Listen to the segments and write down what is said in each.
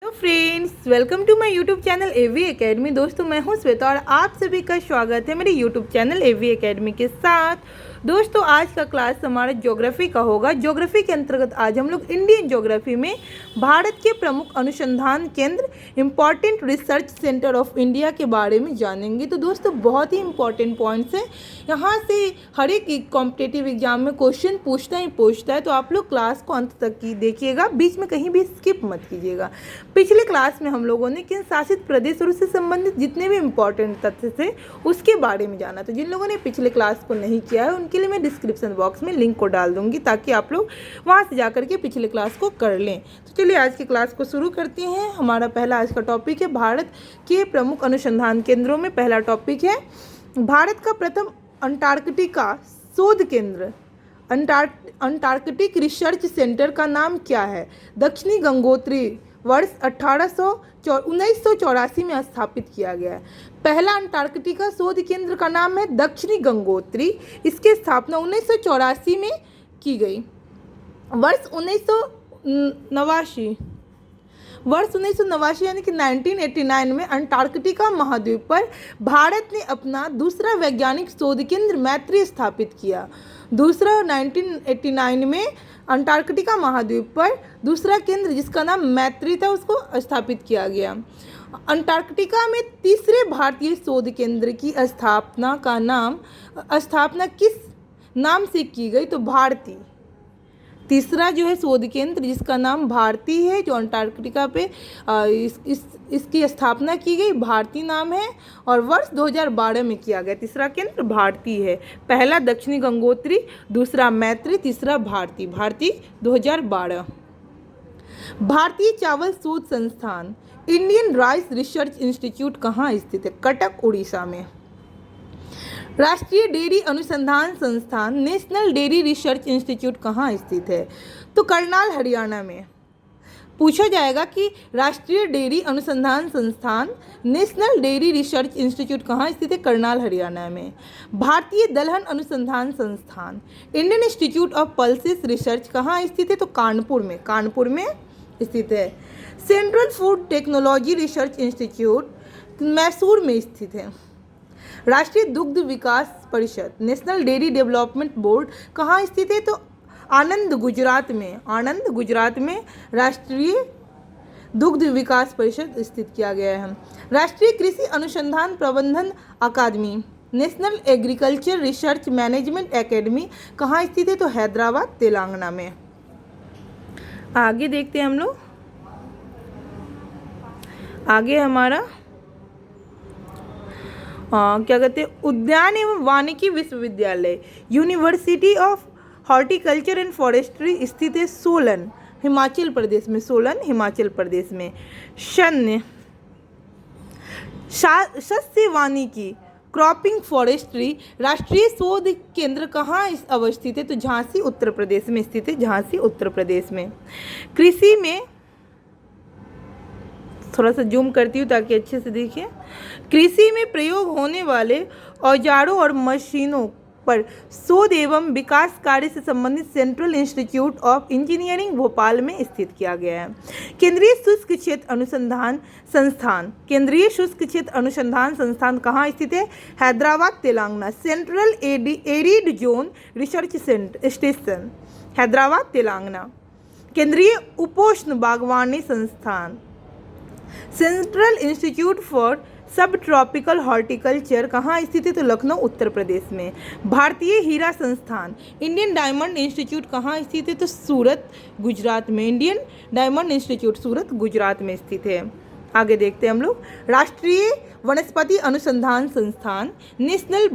तो friends, welcome to my YouTube channel AV Academy. दोस्तों, मैं हूं श्वेता और आप सभी का स्वागत है मेरे यूट्यूब चैनल एवी एकेडमी के साथ। दोस्तों, आज का क्लास हमारा ज्योग्राफी का होगा। ज्योग्राफी के अंतर्गत आज हम लोग इंडियन ज्योग्राफी में भारत के प्रमुख अनुसंधान केंद्र, important research centre of India के बारे में जानेंगे। तो दोस्तों, बहुत ही इंपॉर्टेंट पॉइंट्स हैं। यहाँ से हर एक कॉम्पिटेटिव एग्जाम में क्वेश्चन पूछता ही पूछता है, तो आप लोग क्लास को अंत तक की देखिएगा, बीच में कहीं भी स्किप मत कीजिएगा। पिछले क्लास में हम लोगों ने केंद्र शासित प्रदेश और उससे संबंधित जितने भी इम्पोर्टेंट तथ्य थे उसके बारे में जाना। तो जिन लोगों ने पिछले क्लास को नहीं किया है उनके लिए मैं डिस्क्रिप्शन बॉक्स में लिंक को डाल दूंगी, ताकि आप लोग वहां से जा करके पिछले क्लास को कर लें। तो चलिए आज की क्लास को शुरू करते हैं। हमारा पहला आज का टॉपिक है भारत के प्रमुख अनुसंधान केंद्रों में। पहला टॉपिक है भारत का प्रथम अंटार्कटिका शोध केंद्र, अंटार्कटिक रिसर्च सेंटर का नाम क्या है? दक्षिणी गंगोत्री वर्ष 1984 में स्थापित किया गया है। पहला अंटार्कटिका शोध केंद्र का नाम है दक्षिणी गंगोत्री। इसकी स्थापना 1984 में की गई। वर्ष 1989 यानी कि 1989 में अंटार्कटिका महाद्वीप पर भारत ने अपना दूसरा वैज्ञानिक शोध केंद्र मैत्री स्थापित किया। 1989 में अंटार्कटिका महाद्वीप पर दूसरा केंद्र जिसका नाम मैत्री था उसको स्थापित किया गया। अंटार्कटिका में तीसरे भारतीय शोध केंद्र की स्थापना किस नाम से की गई? तो भारती। तीसरा जो है शोध केंद्र जिसका नाम भारती है, जो अंटार्कटिका पे इसकी स्थापना की गई, भारती नाम है और वर्ष 2012 में किया गया। तीसरा केंद्र भारती है। पहला दक्षिणी गंगोत्री, दूसरा मैत्री, तीसरा भारती। भारती 2012। भारतीय चावल शोध संस्थान इंडियन राइस रिसर्च इंस्टीट्यूट कहाँ स्थित है? कटक, उड़ीसा में। राष्ट्रीय डेयरी अनुसंधान संस्थान नेशनल डेयरी रिसर्च इंस्टीट्यूट कहाँ स्थित है? तो करनाल, हरियाणा में। पूछा जाएगा कि राष्ट्रीय डेयरी अनुसंधान संस्थान नेशनल डेयरी रिसर्च इंस्टीट्यूट कहाँ स्थित है? करनाल, हरियाणा में। भारतीय दलहन अनुसंधान संस्थान Indian institute of pulses research कहाँ स्थित है? तो कानपुर में स्थित है। Central food technology research institute Mysore में स्थित है। राष्ट्रीय दुग्ध विकास परिषद नेशनल डेयरी डेवलपमेंट बोर्ड कहाँ स्थित है? तो आनंद, गुजरात में राष्ट्रीय दुग्ध विकास परिषद स्थित किया गया है। राष्ट्रीय कृषि अनुसंधान प्रबंधन अकादमी national agriculture research management academy कहाँ स्थित है? तो हैदराबाद, तेलंगाना में। आगे देखते हैं हम लोग। आगे हमारा क्या कहते हैं, उद्यान एवं वानिकी विश्वविद्यालय university of horticulture and forestry स्थित है सोलन, हिमाचल प्रदेश में। सस्य वानिकी क्रॉपिंग फॉरेस्ट्री राष्ट्रीय शोध केंद्र कहाँ अवस्थित है? तो झांसी, उत्तर प्रदेश में स्थित है। झांसी, उत्तर प्रदेश में। कृषि में थोड़ा सा जूम करती हूँ ताकि अच्छे से देखिए। कृषि में प्रयोग होने वाले औजारों और मशीनों पर शोध एवं विकास कार्य से संबंधित central institute of engineering Bhopal में स्थित किया गया है। केंद्रीय शुष्क क्षेत्र अनुसंधान संस्थान कहाँ स्थित है? Hyderabad, Telangana. Central arid zone research station, Hyderabad, Telangana. केंद्रीय उपोष्ण बागवानी संस्थान सेंट्रल इंस्टीट्यूट फॉर सब ट्रॉपिकल हॉर्टिकल्चर कहाँ स्थित है? तो लखनऊ, उत्तर प्रदेश में। भारतीय हीरा संस्थान इंडियन डायमंड इंस्टीट्यूट कहाँ स्थित है? तो सूरत, गुजरात में। इंडियन डायमंड इंस्टीट्यूट सूरत, गुजरात में स्थित है। आगे देखते हैं हम लोग। राष्ट्रीय वनस्पति अनुसंधान संस्थान national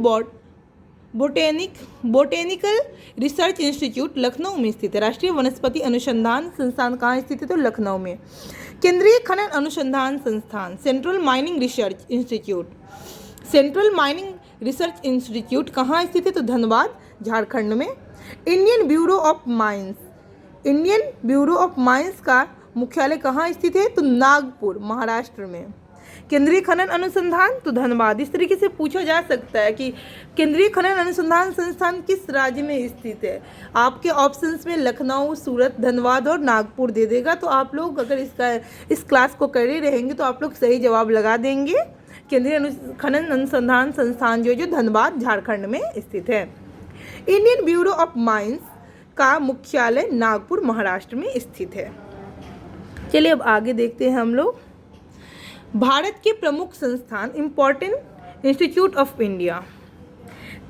botanical research institute Lucknow में स्थित है। राष्ट्रीय वनस्पति अनुसंधान संस्थान कहाँ स्थित है? तो लखनऊ में। केंद्रीय खनन अनुसंधान संस्थान सेंट्रल माइनिंग रिसर्च इंस्टीट्यूट कहाँ स्थित है? तो धनबाद, झारखंड में। इंडियन ब्यूरो ऑफ माइंस का मुख्यालय कहाँ स्थित है? तो नागपुर, महाराष्ट्र में। केंद्रीय खनन अनुसंधान तो धनबाद। इस तरीके से पूछा जा सकता है कि केंद्रीय खनन अनुसंधान संस्थान किस राज्य में स्थित है। आपके ऑप्शंस में लखनऊ, सूरत, धनबाद और नागपुर दे देगा। तो आप लोग अगर इस क्लास को कर ही रहेंगे तो आप लोग सही जवाब लगा देंगे। केंद्रीय खनन अनुसंधान संस्थान जो धनबाद झारखंड में स्थित है। इंडियन ब्यूरो ऑफ माइंस का मुख्यालय नागपुर महाराष्ट्र में स्थित है। चलिए अब आगे देखते हैं हम लोग। भारत के प्रमुख संस्थान इम्पोर्टेंट इंस्टीट्यूट ऑफ इंडिया।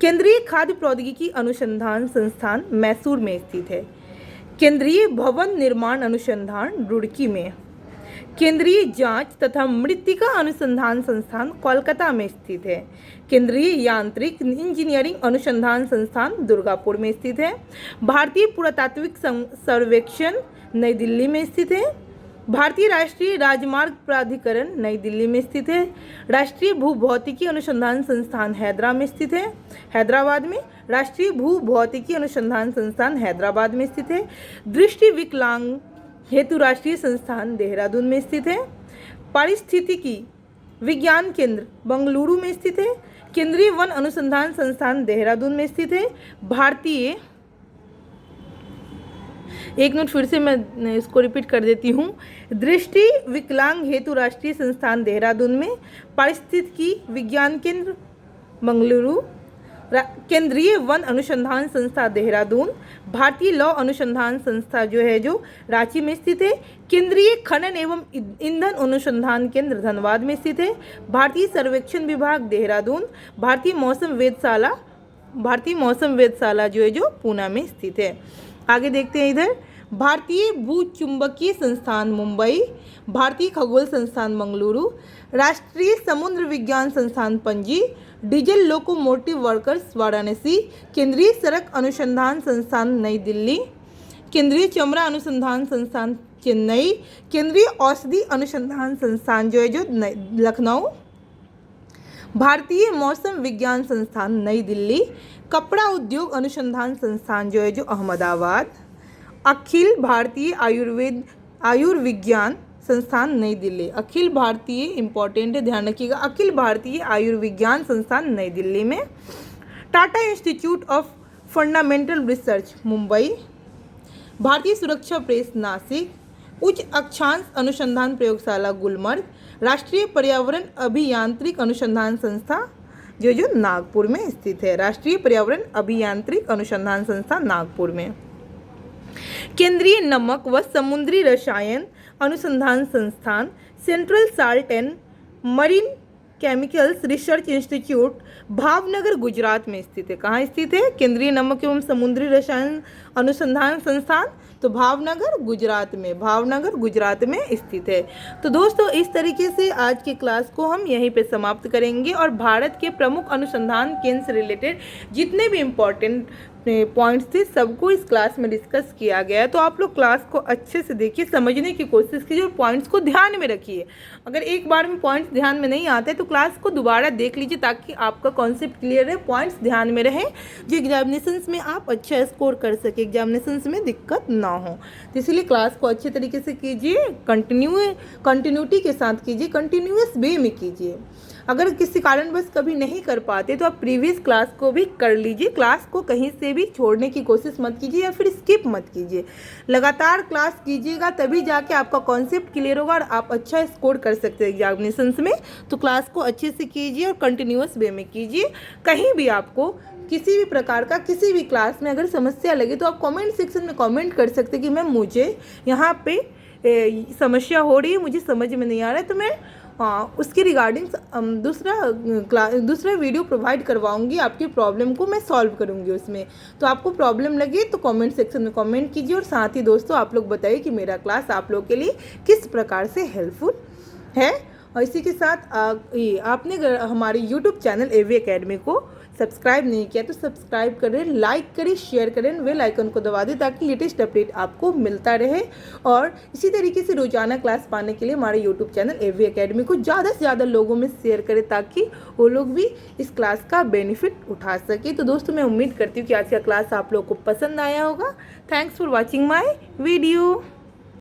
केंद्रीय खाद्य प्रौद्योगिकी अनुसंधान संस्थान मैसूर में स्थित है। केंद्रीय भवन निर्माण अनुसंधान रुड़की में। केंद्रीय जांच तथा मृत्तिका अनुसंधान संस्थान कोलकाता में स्थित है। केंद्रीय यांत्रिक इंजीनियरिंग अनुसंधान संस्थान दुर्गापुर में स्थित है। भारतीय पुरातात्विक सर्वेक्षण नई दिल्ली में स्थित है। भारतीय राष्ट्रीय राजमार्ग प्राधिकरण नई दिल्ली में स्थित है। राष्ट्रीय भूभौतिकी अनुसंधान संस्थान हैदराबाद में। राष्ट्रीय भूभौतिकी अनुसंधान संस्थान हैदराबाद में स्थित है। दृष्टि विकलांग हेतु राष्ट्रीय संस्थान देहरादून में स्थित है। पारिस्थितिकी विज्ञान केंद्र बेंगलुरु में स्थित है। केंद्रीय वन अनुसंधान संस्थान देहरादून में स्थित है। भारतीय, एक मिनट फिर से मैं इसको रिपीट कर देती हूँ। दृष्टि विकलांग हेतु राष्ट्रीय संस्थान देहरादून में। पारिस्थितिकी विज्ञान केंद्र बेंगलुरु। केंद्रीय वन अनुसंधान संस्था देहरादून। भारतीय लौ अनुसंधान संस्था जो रांची में स्थित है। केंद्रीय खनन एवं ईंधन अनुसंधान केंद्र धनबाद में स्थित है। भारतीय सर्वेक्षण विभाग देहरादून। भारतीय मौसम वेधशाला जो पूना में स्थित है। आगे देखते हैं इधर। भारतीय भूचुंबकीय संस्थान मुंबई। भारतीय खगोल संस्थान मंगलुरु। राष्ट्रीय समुद्र विज्ञान संस्थान Panaji. Diesel locomotive workers Varanasi. केंद्रीय सड़क अनुसंधान संस्थान नई दिल्ली। केंद्रीय चमड़ा अनुसंधान संस्थान चेन्नई। केंद्रीय औषधि अनुसंधान संस्थान जो लखनऊ। भारतीय मौसम विज्ञान संस्थान नई दिल्ली। कपड़ा उद्योग अनुसंधान संस्थान जो अहमदाबाद। अखिल भारतीय आयुर्विज्ञान संस्थान नई दिल्ली। अखिल भारतीय इंपॉर्टेंट है, ध्यान रखिएगा। अखिल भारतीय आयुर्विज्ञान संस्थान नई दिल्ली में। Tata institute of fundamental research Mumbai. भारतीय सुरक्षा प्रेस नासिक। उच्च अक्षांश अनुसंधान प्रयोगशाला गुलमर्ग। राष्ट्रीय पर्यावरण अभियांत्रिक अनुसंधान संस्था जो नागपुर में स्थित है। राष्ट्रीय पर्यावरण अभियांत्रिक अनुसंधान संस्था नागपुर में। केंद्रीय नमक व समुद्री रसायन अनुसंधान संस्थान central salt and marine chemicals research institute Bhavnagar Gujarat में स्थित है। कहाँ स्थित है? केंद्रीय नमक एवं समुद्री रसायन अनुसंधान संस्थान तो भावनगर गुजरात में स्थित है। तो दोस्तों इस तरीके से आज की क्लास को हम यहीं पे समाप्त करेंगे और भारत के प्रमुख अनुसंधान केंद्र से रिलेटेड जितने भी इम्पोर्टेंट पॉइंट्स थे सबको इस क्लास में डिस्कस किया गया है। तो आप लोग क्लास को अच्छे से देखिए, समझने की कोशिश कीजिए और पॉइंट्स को ध्यान में रखिए। अगर एक बार में पॉइंट्स ध्यान में नहीं आते तो क्लास को दोबारा देख लीजिए ताकि आपका कॉन्सेप्ट क्लियर है, पॉइंट्स ध्यान में रहें, जो एग्जामिनेशंस में आप अच्छा स्कोर कर सके, एग्जामिनेशंस में दिक्कत ना हो। तो इसलिए क्लास को अच्छे तरीके से कीजिए, कंटिन्यूटी के साथ कीजिए, कंटिन्यूअस वे में कीजिए। अगर किसी कारणवश कभी नहीं कर पाते तो आप प्रीवियस क्लास को भी कर लीजिए। क्लास को कहीं से भी छोड़ने की कोशिश मत कीजिए या फिर स्किप मत कीजिए। लगातार क्लास कीजिएगा तभी जाके आपका कॉन्सेप्ट क्लियर होगा और आप अच्छा स्कोर कर सकते हैं एग्जामिनेशंस में। तो क्लास को अच्छे से कीजिए और कंटिन्यूअस वे में कीजिए। कहीं भी आपको किसी भी प्रकार का किसी भी क्लास में अगर समस्या लगे तो आप कमेंट सेक्शन में कमेंट कर सकते हैं कि मैम मुझे यहाँ पे समस्या हो रही है, मुझे समझ में नहीं आ रहा है, तो मैं उसके रिगार्डिंग दूसरा वीडियो प्रोवाइड करवाऊंगी। आपकी प्रॉब्लम को मैं सॉल्व करूंगी उसमें। तो आपको प्रॉब्लम लगे तो कमेंट सेक्शन में कमेंट कीजिए और साथ ही दोस्तों आप लोग बताइए कि मेरा क्लास आप लोग के लिए किस प्रकार से हेल्पफुल है। और इसी के साथ आपने हमारे यूट्यूब चैनल AV Academy को सब्सक्राइब नहीं किया तो सब्सक्राइब करें, लाइक करें, शेयर करें, बेल आइकन को दबा दें ताकि लेटेस्ट अपडेट आपको मिलता रहे। और इसी तरीके से रोजाना क्लास पाने के लिए हमारे यूट्यूब चैनल AV Academy को ज़्यादा से ज़्यादा लोगों में शेयर करें ताकि वो लोग भी इस क्लास का बेनिफिट उठा सके। तो दोस्तों मैं उम्मीद करती हूँ कि आज का क्लास आप लोग को पसंद आया होगा। Thanks for watching my video.